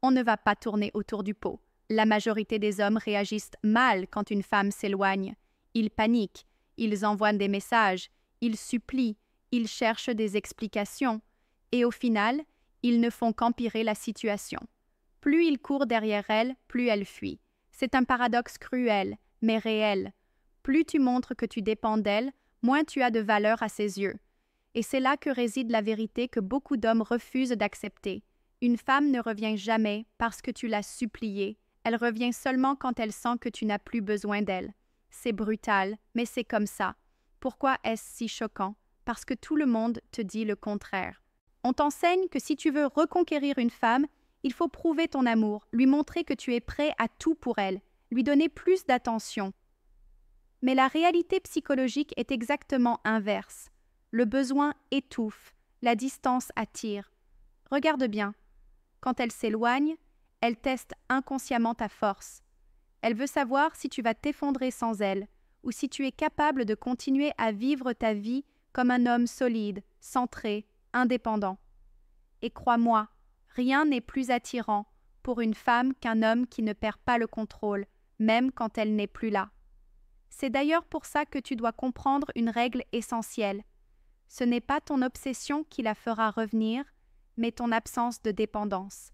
On ne va pas tourner autour du pot. La majorité des hommes réagissent mal quand une femme s'éloigne. Ils paniquent, ils envoient des messages, ils supplient, ils cherchent des explications. Et au final, ils ne font qu'empirer la situation. Plus ils courent derrière elle, plus elle fuit. C'est un paradoxe cruel, mais réel. Plus tu montres que tu dépends d'elle, moins tu as de valeur à ses yeux. Et c'est là que réside la vérité que beaucoup d'hommes refusent d'accepter. Une femme ne revient jamais parce que tu l'as suppliée. Elle revient seulement quand elle sent que tu n'as plus besoin d'elle. C'est brutal, mais c'est comme ça. Pourquoi est-ce si choquant? Parce que tout le monde te dit le contraire. On t'enseigne que si tu veux reconquérir une femme, il faut prouver ton amour, lui montrer que tu es prêt à tout pour elle, lui donner plus d'attention. Mais la réalité psychologique est exactement inverse. Le besoin étouffe, la distance attire. Regarde bien. Quand elle s'éloigne, elle teste inconsciemment ta force. Elle veut savoir si tu vas t'effondrer sans elle, ou si tu es capable de continuer à vivre ta vie comme un homme solide, centré, indépendant. Et crois-moi, rien n'est plus attirant pour une femme qu'un homme qui ne perd pas le contrôle, même quand elle n'est plus là. C'est d'ailleurs pour ça que tu dois comprendre une règle essentielle. Ce n'est pas ton obsession qui la fera revenir, mais ton absence de dépendance.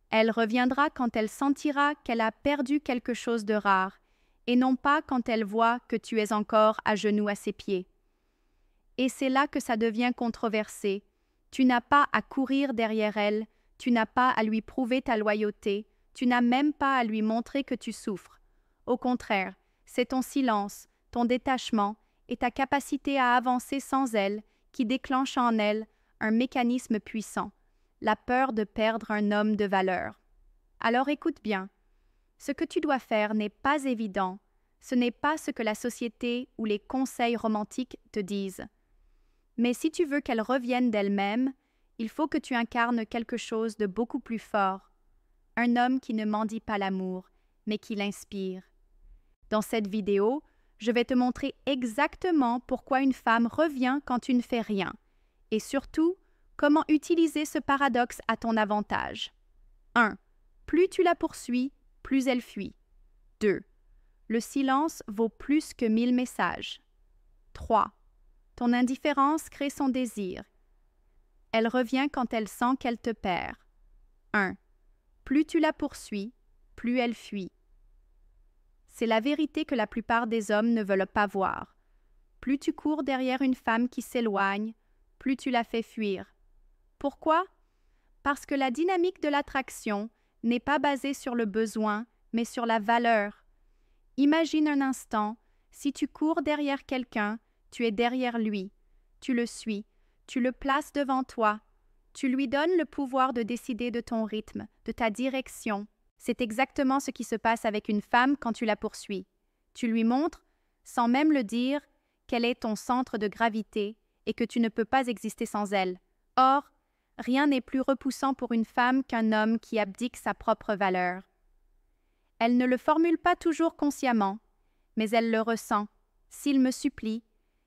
Elle reviendra quand elle sentira qu'elle a perdu quelque chose de rare, et non pas quand elle voit que tu es encore à genoux à ses pieds. Et c'est là que ça devient controversé. Tu n'as pas à courir derrière elle, tu n'as pas à lui prouver ta loyauté, tu n'as même pas à lui montrer que tu souffres. Au contraire, c'est ton silence, ton détachement et ta capacité à avancer sans elle qui déclenchent en elle un mécanisme puissant, la peur de perdre un homme de valeur. Alors écoute bien, ce que tu dois faire n'est pas évident, ce n'est pas ce que la société ou les conseils romantiques te disent. Mais si tu veux qu'elle revienne d'elle-même, il faut que tu incarnes quelque chose de beaucoup plus fort, un homme qui ne mendie pas l'amour, mais qui l'inspire. Dans cette vidéo, je vais te montrer exactement pourquoi une femme revient quand tu ne fais rien, et surtout, comment utiliser ce paradoxe à ton avantage. 1. Plus tu la poursuis, plus elle fuit. 2. Le silence vaut plus que 1000 messages. 3. Ton indifférence crée son désir. Elle revient quand elle sent qu'elle te perd. 1. Plus tu la poursuis, plus elle fuit. C'est la vérité que la plupart des hommes ne veulent pas voir. Plus tu cours derrière une femme qui s'éloigne, plus tu la fais fuir. Pourquoi? Parce que la dynamique de l'attraction n'est pas basée sur le besoin, mais sur la valeur. Imagine un instant, si tu cours derrière quelqu'un, tu es derrière lui, tu le suis, tu le places devant toi, tu lui donnes le pouvoir de décider de ton rythme, de ta direction. C'est exactement ce qui se passe avec une femme quand tu la poursuis. Tu lui montres, sans même le dire, qu'elle est ton centre de gravité et que tu ne peux pas exister sans elle. Or, rien n'est plus repoussant pour une femme qu'un homme qui abdique sa propre valeur. Elle ne le formule pas toujours consciemment, mais elle le ressent. S'il me supplie,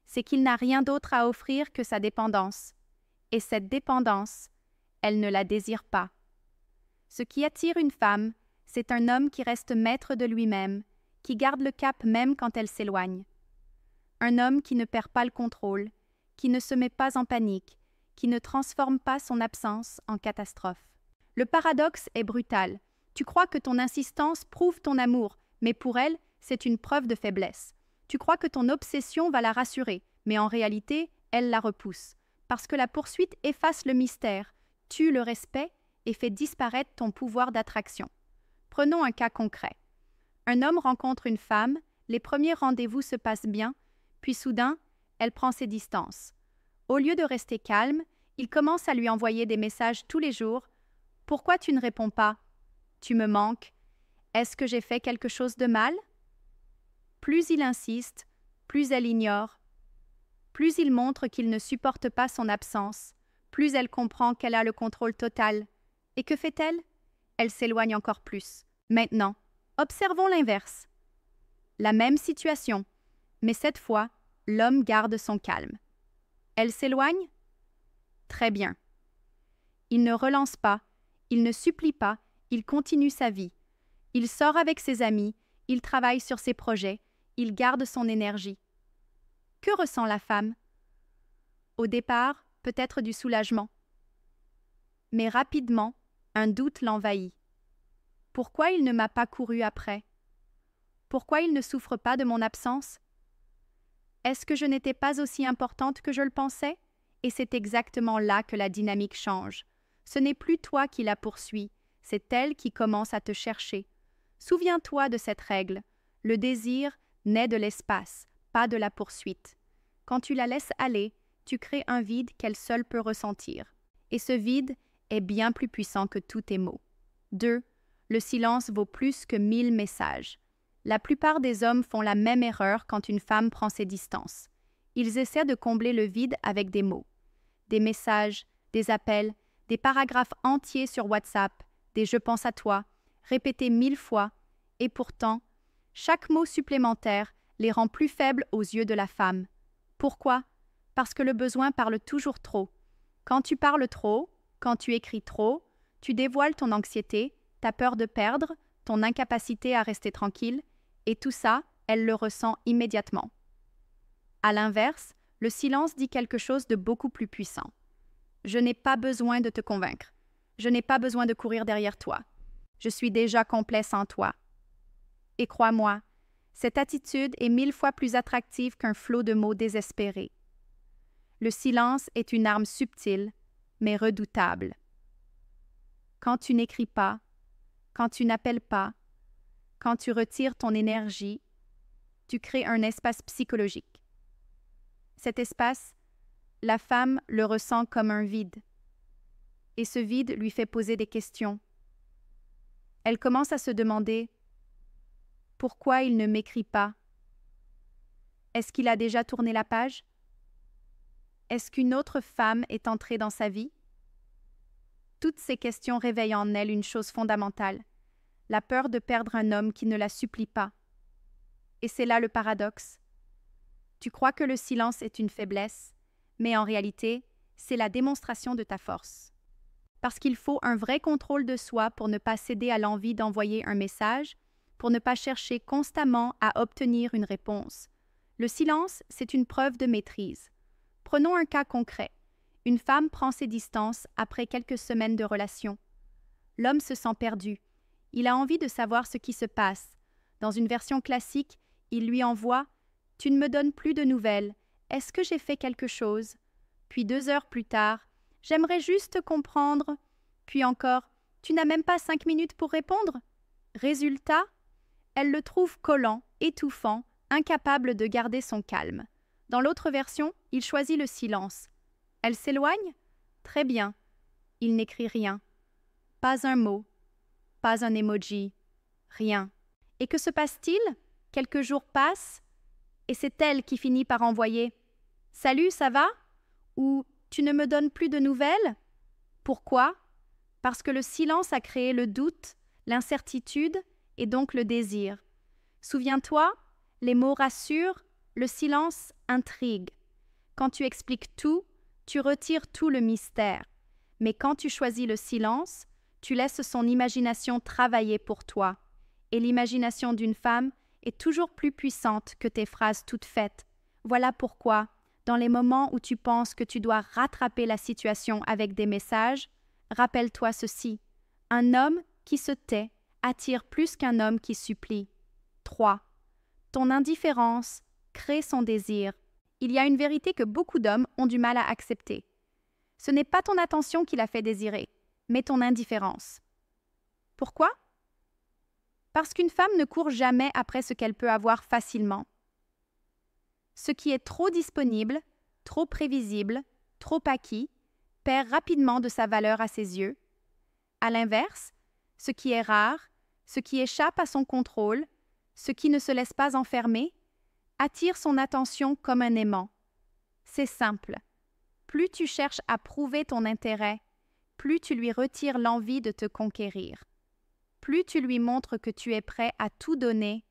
c'est qu'il n'a rien d'autre à offrir que sa dépendance. Et cette dépendance, elle ne la désire pas. Ce qui attire une femme, c'est un homme qui reste maître de lui-même, qui garde le cap même quand elle s'éloigne. Un homme qui ne perd pas le contrôle, qui ne se met pas en panique, qui ne transforme pas son absence en catastrophe. Le paradoxe est brutal. Tu crois que ton insistance prouve ton amour, mais pour elle, c'est une preuve de faiblesse. Tu crois que ton obsession va la rassurer, mais en réalité, elle la repousse. Parce que la poursuite efface le mystère, tue le respect et fait disparaître ton pouvoir d'attraction. Prenons un cas concret. Un homme rencontre une femme, les premiers rendez-vous se passent bien, puis soudain, elle prend ses distances. Au lieu de rester calme, il commence à lui envoyer des messages tous les jours. « Pourquoi tu ne réponds pas? Tu me manques. Est-ce que j'ai fait quelque chose de mal? » Plus il insiste, plus elle ignore. Plus il montre qu'il ne supporte pas son absence, plus elle comprend qu'elle a le contrôle total. Et que fait-elle? Elle s'éloigne encore plus. Maintenant, observons l'inverse. La même situation, mais cette fois, l'homme garde son calme. Elle s'éloigne? Très bien. Il ne relance pas, il ne supplie pas, il continue sa vie. Il sort avec ses amis, il travaille sur ses projets, il garde son énergie. Que ressent la femme? Au départ, peut-être du soulagement. Mais rapidement, un doute l'envahit. Pourquoi il ne m'a pas couru après? Pourquoi il ne souffre pas de mon absence? Est-ce que je n'étais pas aussi importante que je le pensais? Et c'est exactement là que la dynamique change. Ce n'est plus toi qui la poursuis, c'est elle qui commence à te chercher. Souviens-toi de cette règle. Le désir naît de l'espace, pas de la poursuite. Quand tu la laisses aller, tu crées un vide qu'elle seule peut ressentir. Et ce vide est bien plus puissant que tous tes mots. 2. Le silence vaut plus que 1000 messages. La plupart des hommes font la même erreur quand une femme prend ses distances. Ils essaient de combler le vide avec des mots. Des messages, des appels, des paragraphes entiers sur WhatsApp, des « je pense à toi », répétés 1000 fois, et pourtant, chaque mot supplémentaire les rend plus faibles aux yeux de la femme. Pourquoi? Parce que le besoin parle toujours trop. Quand tu parles trop, quand tu écris trop, tu dévoiles ton anxiété, ta peur de perdre, ton incapacité à rester tranquille, et tout ça, elle le ressent immédiatement. À l'inverse, le silence dit quelque chose de beaucoup plus puissant. Je n'ai pas besoin de te convaincre. Je n'ai pas besoin de courir derrière toi. Je suis déjà complet sans toi. Et crois-moi, cette attitude est 1000 fois plus attractive qu'un flot de mots désespérés. Le silence est une arme subtile, mais redoutable. Quand tu n'écris pas, quand tu n'appelles pas, quand tu retires ton énergie, tu crées un espace psychologique. Cet espace, la femme le ressent comme un vide. Et ce vide lui fait poser des questions. Elle commence à se demander « Pourquoi il ne m'écrit pas? Est-ce qu'il a déjà tourné la page? Est-ce qu'une autre femme est entrée dans sa vie? » Toutes ces questions réveillent en elle une chose fondamentale, la peur de perdre un homme qui ne la supplie pas. Et c'est là le paradoxe. Tu crois que le silence est une faiblesse, mais en réalité, c'est la démonstration de ta force. Parce qu'il faut un vrai contrôle de soi pour ne pas céder à l'envie d'envoyer un message, pour ne pas chercher constamment à obtenir une réponse. Le silence, c'est une preuve de maîtrise. Prenons un cas concret. Une femme prend ses distances après quelques semaines de relation. L'homme se sent perdu. Il a envie de savoir ce qui se passe. Dans une version classique, il lui envoie « Tu ne me donnes plus de nouvelles. Est-ce que j'ai fait quelque chose ?» Puis 2 heures plus tard, « J'aimerais juste comprendre. » Puis encore, « Tu n'as même pas 5 minutes pour répondre ?» Résultat, elle le trouve collant, étouffant, incapable de garder son calme. Dans l'autre version, il choisit le silence. Elle s'éloigne? Très bien. Il n'écrit rien. Pas un mot. Pas un emoji. Rien. Et que se passe-t-il? Quelques jours passent, et c'est elle qui finit par envoyer « Salut, ça va ?» ou « Tu ne me donnes plus de nouvelles ?» Pourquoi? Parce que le silence a créé le doute, l'incertitude et donc le désir. Souviens-toi, les mots rassurent, le silence intrigue. Quand tu expliques tout, tu retires tout le mystère. Mais quand tu choisis le silence, tu laisses son imagination travailler pour toi. Et l'imagination d'une femme est toujours plus puissante que tes phrases toutes faites. Voilà pourquoi, dans les moments où tu penses que tu dois rattraper la situation avec des messages, rappelle-toi ceci. Un homme qui se tait attire plus qu'un homme qui supplie. 3. Ton indifférence crée son désir. Il y a une vérité que beaucoup d'hommes ont du mal à accepter. Ce n'est pas ton attention qui la fait désirer, mais ton indifférence. Pourquoi? Parce qu'une femme ne court jamais après ce qu'elle peut avoir facilement. Ce qui est trop disponible, trop prévisible, trop acquis, perd rapidement de sa valeur à ses yeux. À l'inverse, ce qui est rare, ce qui échappe à son contrôle, ce qui ne se laisse pas enfermer, attire son attention comme un aimant. C'est simple. Plus tu cherches à prouver ton intérêt, plus tu lui retires l'envie de te conquérir. Plus tu lui montres que tu es prêt à tout donner,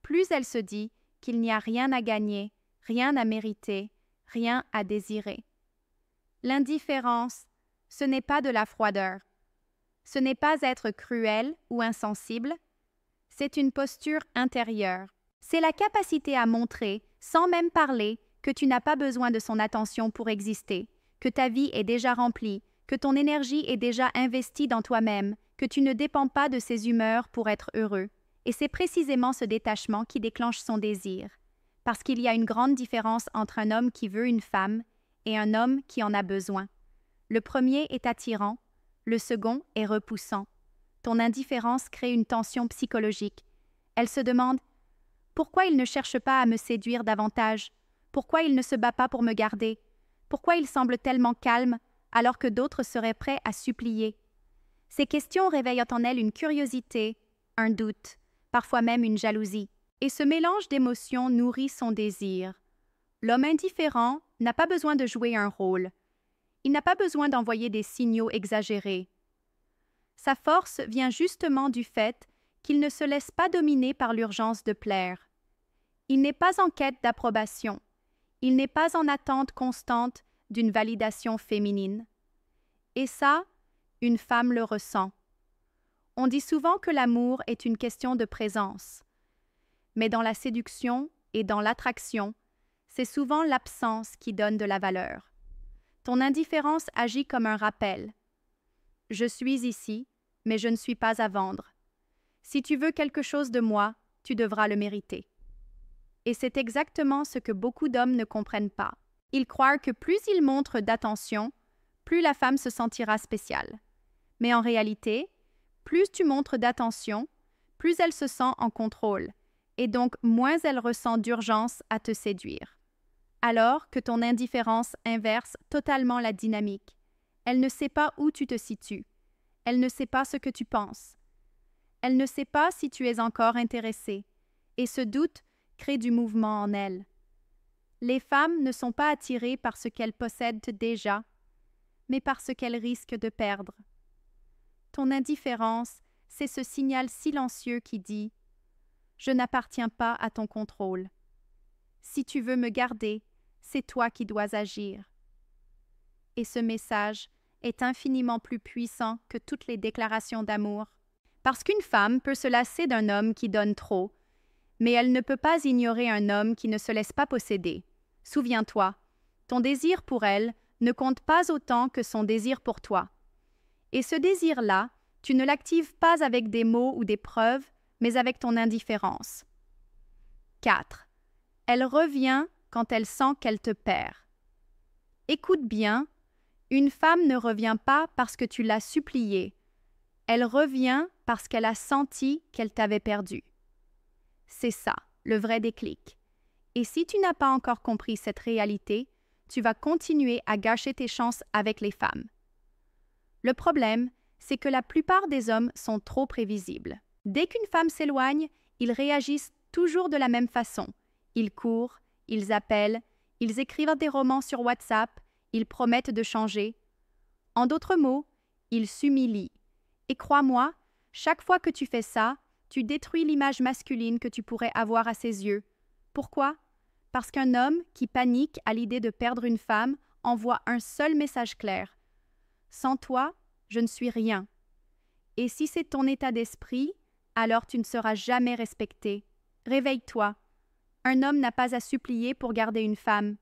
plus elle se dit qu'il n'y a rien à gagner, rien à mériter, rien à désirer. L'indifférence, ce n'est pas de la froideur. Ce n'est pas être cruel ou insensible, c'est une posture intérieure. C'est la capacité à montrer, sans même parler, que tu n'as pas besoin de son attention pour exister, que ta vie est déjà remplie, que ton énergie est déjà investie dans toi-même, que tu ne dépends pas de ses humeurs pour être heureux. Et c'est précisément ce détachement qui déclenche son désir. Parce qu'il y a une grande différence entre un homme qui veut une femme et un homme qui en a besoin. Le premier est attirant, le second est repoussant. Ton indifférence crée une tension psychologique. Elle se demande « Pourquoi il ne cherche pas à me séduire davantage? Pourquoi il ne se bat pas pour me garder? Pourquoi il semble tellement calme alors que d'autres seraient prêts à supplier ?» Ces questions réveillent en elle une curiosité, un doute, parfois même une jalousie. Et ce mélange d'émotions nourrit son désir. L'homme indifférent n'a pas besoin de jouer un rôle. Il n'a pas besoin d'envoyer des signaux exagérés. Sa force vient justement du fait qu'il ne se laisse pas dominer par l'urgence de plaire. Il n'est pas en quête d'approbation. Il n'est pas en attente constante d'une validation féminine. Et ça, une femme le ressent. On dit souvent que l'amour est une question de présence. Mais dans la séduction et dans l'attraction, c'est souvent l'absence qui donne de la valeur. Ton indifférence agit comme un rappel. Je suis ici, mais je ne suis pas à vendre. Si tu veux quelque chose de moi, tu devras le mériter. Et c'est exactement ce que beaucoup d'hommes ne comprennent pas. Ils croient que plus ils montrent d'attention, plus la femme se sentira spéciale. Mais en réalité, plus tu montres d'attention, plus elle se sent en contrôle, et donc moins elle ressent d'urgence à te séduire. Alors que ton indifférence inverse totalement la dynamique. Elle ne sait pas où tu te situes. Elle ne sait pas ce que tu penses. Elle ne sait pas si tu es encore intéressé, et ce doute crée du mouvement en elle. Les femmes ne sont pas attirées par ce qu'elles possèdent déjà, mais par ce qu'elles risquent de perdre. Ton indifférence, c'est ce signal silencieux qui dit « Je n'appartiens pas à ton contrôle. Si tu veux me garder, c'est toi qui dois agir. » Et ce message est infiniment plus puissant que toutes les déclarations d'amour. Parce qu'une femme peut se lasser d'un homme qui donne trop, mais elle ne peut pas ignorer un homme qui ne se laisse pas posséder. Souviens-toi, ton désir pour elle ne compte pas autant que son désir pour toi. Et ce désir-là, tu ne l'actives pas avec des mots ou des preuves, mais avec ton indifférence. 4. Elle revient quand elle sent qu'elle te perd. Écoute bien, une femme ne revient pas parce que tu l'as suppliée. Elle revient parce qu'elle a senti qu'elle t'avait perdu. C'est ça, le vrai déclic. Et si tu n'as pas encore compris cette réalité, tu vas continuer à gâcher tes chances avec les femmes. Le problème, c'est que la plupart des hommes sont trop prévisibles. Dès qu'une femme s'éloigne, ils réagissent toujours de la même façon. Ils courent, ils appellent, ils écrivent des romans sur WhatsApp, ils promettent de changer. En d'autres mots, ils s'humilient. Et crois-moi, chaque fois que tu fais ça, tu détruis l'image masculine que tu pourrais avoir à ses yeux. Pourquoi? Parce qu'un homme qui panique à l'idée de perdre une femme envoie un seul message clair. Sans toi, je ne suis rien. Et si c'est ton état d'esprit, alors tu ne seras jamais respecté. Réveille-toi. Un homme n'a pas à supplier pour garder une femme.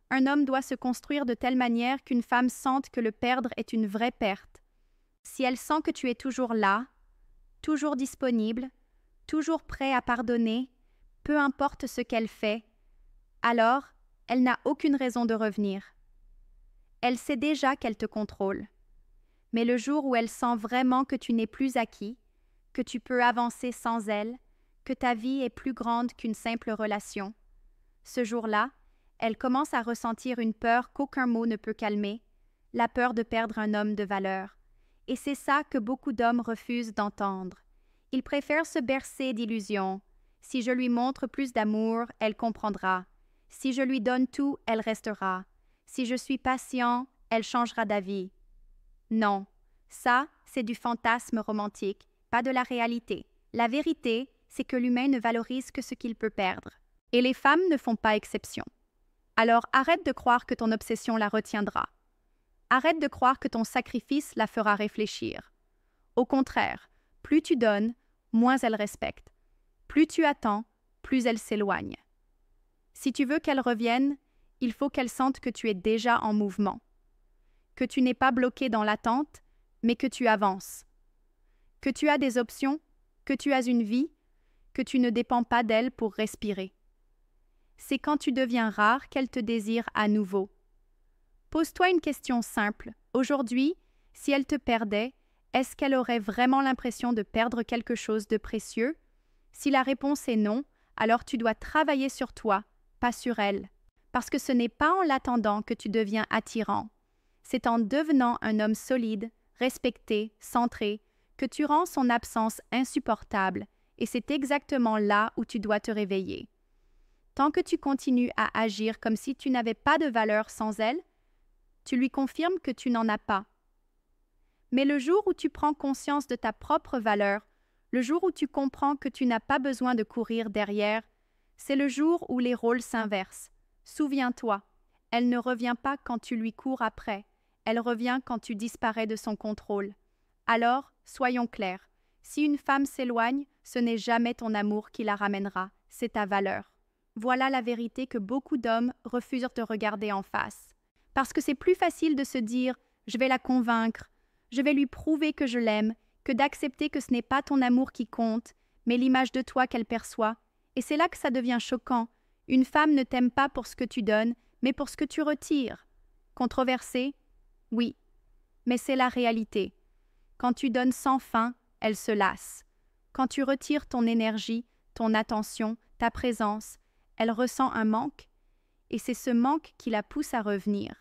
Un homme doit se construire de telle manière qu'une femme sente que le perdre est une vraie perte. Si elle sent que tu es toujours là, toujours disponible, toujours prêt à pardonner, peu importe ce qu'elle fait, alors elle n'a aucune raison de revenir. Elle sait déjà qu'elle te contrôle. Mais le jour où elle sent vraiment que tu n'es plus acquis, que tu peux avancer sans elle, que ta vie est plus grande qu'une simple relation, ce jour-là, elle commence à ressentir une peur qu'aucun mot ne peut calmer, la peur de perdre un homme de valeur. Et c'est ça que beaucoup d'hommes refusent d'entendre. Ils préfèrent se bercer d'illusions. Si je lui montre plus d'amour, elle comprendra. Si je lui donne tout, elle restera. Si je suis patient, elle changera d'avis. Non, ça, c'est du fantasme romantique, pas de la réalité. La vérité, c'est que l'humain ne valorise que ce qu'il peut perdre. Et les femmes ne font pas exception. Alors arrête de croire que ton obsession la retiendra. Arrête de croire que ton sacrifice la fera réfléchir. Au contraire, plus tu donnes, moins elle respecte. Plus tu attends, plus elle s'éloigne. Si tu veux qu'elle revienne, il faut qu'elle sente que tu es déjà en mouvement, que tu n'es pas bloqué dans l'attente, mais que tu avances, que tu as des options, que tu as une vie, que tu ne dépends pas d'elle pour respirer. C'est quand tu deviens rare qu'elle te désire à nouveau. Pose-toi une question simple. Aujourd'hui, si elle te perdait, est-ce qu'elle aurait vraiment l'impression de perdre quelque chose de précieux? Si la réponse est non, alors tu dois travailler sur toi, pas sur elle. Parce que ce n'est pas en l'attendant que tu deviens attirant. C'est en devenant un homme solide, respecté, centré, que tu rends son absence insupportable, et c'est exactement là où tu dois te réveiller. Tant que tu continues à agir comme si tu n'avais pas de valeur sans elle, tu lui confirmes que tu n'en as pas. Mais le jour où tu prends conscience de ta propre valeur, le jour où tu comprends que tu n'as pas besoin de courir derrière, c'est le jour où les rôles s'inversent. Souviens-toi, elle ne revient pas quand tu lui cours après, elle revient quand tu disparais de son contrôle. Alors, soyons clairs, si une femme s'éloigne, ce n'est jamais ton amour qui la ramènera, c'est ta valeur. Voilà la vérité que beaucoup d'hommes refusent de regarder en face. Parce que c'est plus facile de se dire « je vais la convaincre », je vais lui prouver que je l'aime, que d'accepter que ce n'est pas ton amour qui compte, mais l'image de toi qu'elle perçoit. Et c'est là que ça devient choquant. Une femme ne t'aime pas pour ce que tu donnes, mais pour ce que tu retires. Controversé? Oui. Mais c'est la réalité. Quand tu donnes sans fin, elle se lasse. Quand tu retires ton énergie, ton attention, ta présence, elle ressent un manque, et c'est ce manque qui la pousse à revenir.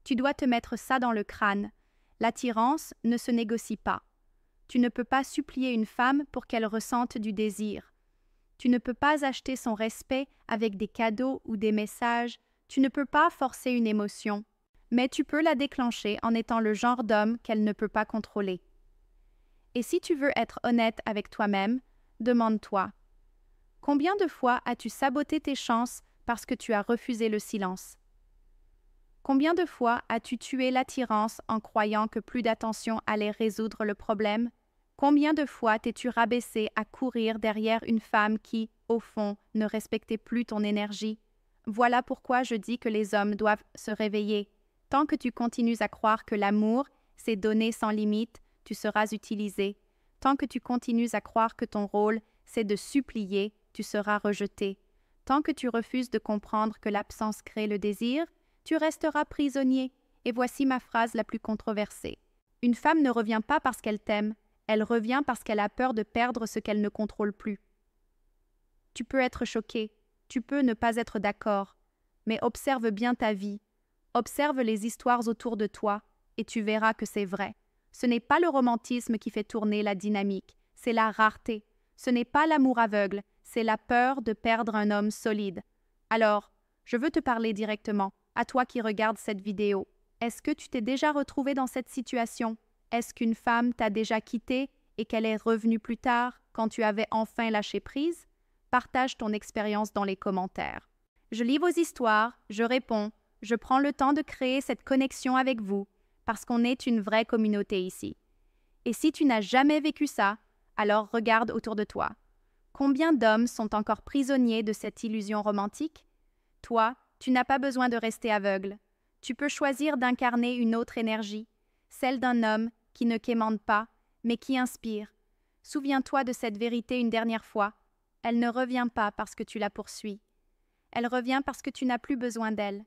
Tu dois te mettre ça dans le crâne. L'attirance ne se négocie pas. Tu ne peux pas supplier une femme pour qu'elle ressente du désir. Tu ne peux pas acheter son respect avec des cadeaux ou des messages. Tu ne peux pas forcer une émotion. Mais tu peux la déclencher en étant le genre d'homme qu'elle ne peut pas contrôler. Et si tu veux être honnête avec toi-même, demande-toi: combien de fois as-tu saboté tes chances parce que tu as refusé le silence? Combien de fois as-tu tué l'attirance en croyant que plus d'attention allait résoudre le problème? Combien de fois t'es-tu rabaissé à courir derrière une femme qui, au fond, ne respectait plus ton énergie? Voilà pourquoi je dis que les hommes doivent se réveiller. Tant que tu continues à croire que l'amour, c'est donner sans limite, tu seras utilisé. Tant que tu continues à croire que ton rôle, c'est de supplier, tu seras rejeté. Tant que tu refuses de comprendre que l'absence crée le désir, tu resteras prisonnier. Et voici ma phrase la plus controversée. Une femme ne revient pas parce qu'elle t'aime, elle revient parce qu'elle a peur de perdre ce qu'elle ne contrôle plus. Tu peux être choqué, tu peux ne pas être d'accord, mais observe bien ta vie, observe les histoires autour de toi, et tu verras que c'est vrai. Ce n'est pas le romantisme qui fait tourner la dynamique, c'est la rareté. Ce n'est pas l'amour aveugle, c'est la peur de perdre un homme solide. Alors, je veux te parler directement, à toi qui regardes cette vidéo. Est-ce que tu t'es déjà retrouvé dans cette situation? Est-ce qu'une femme t'a déjà quitté et qu'elle est revenue plus tard, quand tu avais enfin lâché prise? Partage ton expérience dans les commentaires. Je lis vos histoires, je réponds, je prends le temps de créer cette connexion avec vous, parce qu'on est une vraie communauté ici. Et si tu n'as jamais vécu ça, alors regarde autour de toi. Combien d'hommes sont encore prisonniers de cette illusion romantique? Toi, tu n'as pas besoin de rester aveugle. Tu peux choisir d'incarner une autre énergie, celle d'un homme qui ne quémande pas, mais qui inspire. Souviens-toi de cette vérité une dernière fois. Elle ne revient pas parce que tu la poursuis. Elle revient parce que tu n'as plus besoin d'elle.